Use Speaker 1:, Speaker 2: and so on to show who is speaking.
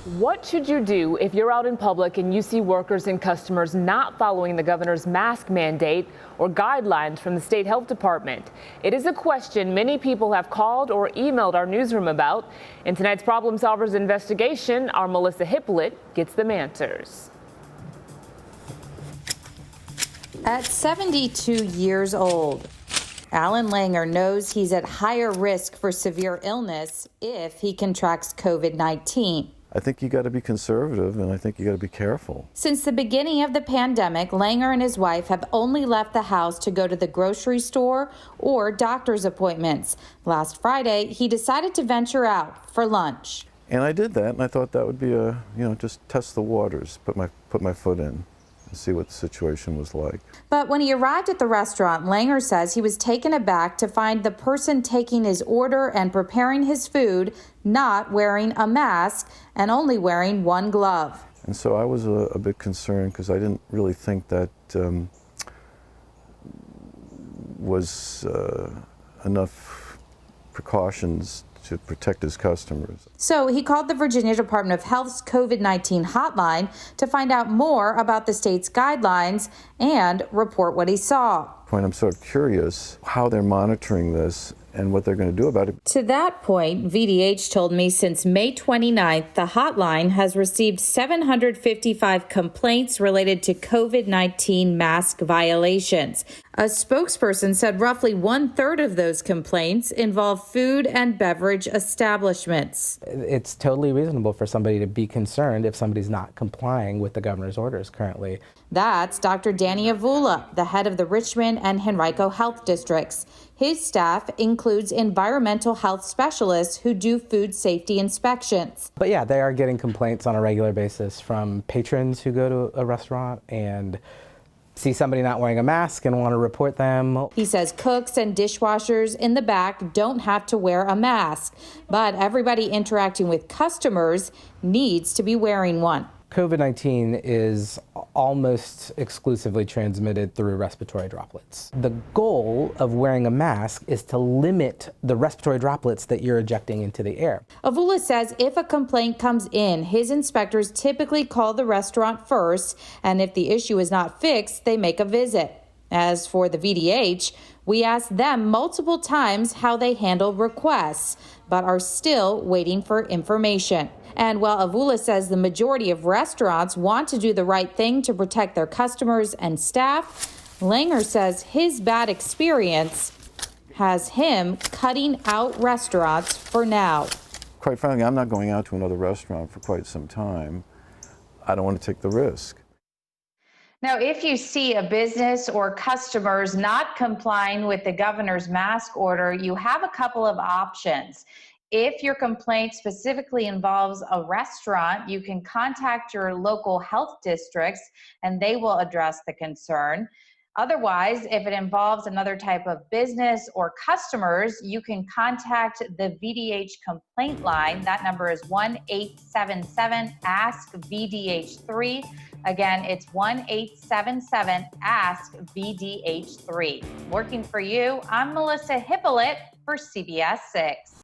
Speaker 1: What should you do if you're out in public and you see workers and customers not following the governor's mask mandate or guidelines from the state health department? It is a question many people have called or emailed our newsroom about. In tonight's Problem Solvers investigation, our Melissa Hippolyte gets them answers.
Speaker 2: At 72 years old, Alan Langer knows he's at higher risk for severe illness if he contracts COVID-19.
Speaker 3: I think you got to be conservative, and I think you got to be careful.
Speaker 2: Since the beginning of the pandemic, Langer and his wife have only left the house to go to the grocery store or doctor's appointments. Last Friday, he decided to venture out for lunch.
Speaker 3: And I did that, and I thought that would be just test the waters, put my foot in and see what the situation was like.
Speaker 2: But when he arrived at the restaurant, Langer says he was taken aback to find the person taking his order and preparing his food not wearing a mask and only wearing one glove.
Speaker 3: And so I was a bit concerned because I didn't really think that was enough precautions to protect his customers.
Speaker 2: So he called the Virginia Department of Health's COVID-19 hotline to find out more about the state's guidelines and report what he saw.
Speaker 3: I'm sort of curious how they're monitoring this and what they're going to do about it.
Speaker 2: To that point, VDH told me since May 29th, the hotline has received 755 complaints related to COVID-19 mask violations. A spokesperson said roughly 1/3 of those complaints involve food and beverage establishments.
Speaker 4: It's totally reasonable for somebody to be concerned if somebody's not complying with the governor's orders currently.
Speaker 2: That's Dr. Danny Avula, the head of the Richmond and Henrico health districts. His staff includes environmental health specialists who do food safety inspections.
Speaker 4: But yeah, they are getting complaints on a regular basis from patrons who go to a restaurant and see somebody not wearing a mask and want to report them.
Speaker 2: He says cooks and dishwashers in the back don't have to wear a mask, but everybody interacting with customers needs to be wearing one.
Speaker 4: COVID-19 is almost exclusively transmitted through respiratory droplets. The goal of wearing a mask is to limit the respiratory droplets that you're ejecting into the air.
Speaker 2: Avula says if a complaint comes in, his inspectors typically call the restaurant first, and if the issue is not fixed, they make a visit. As for the VDH, we asked them multiple times how they handle requests, but are still waiting for information. And while Avula says the majority of restaurants want to do the right thing to protect their customers and staff, Langer says his bad experience has him cutting out restaurants for now.
Speaker 3: Quite frankly, I'm not going out to another restaurant for quite some time. I don't want to take the risk.
Speaker 5: Now, if you see a business or customers not complying with the governor's mask order, you have a couple of options. If your complaint specifically involves a restaurant, you can contact your local health districts and they will address the concern. Otherwise, if it involves another type of business or customers, you can contact the VDH complaint line. That number is 1-877-ASK-VDH3. Again, it's 1-877-ASK-VDH3. Working for you, I'm Melissa Hippolyte for CBS 6.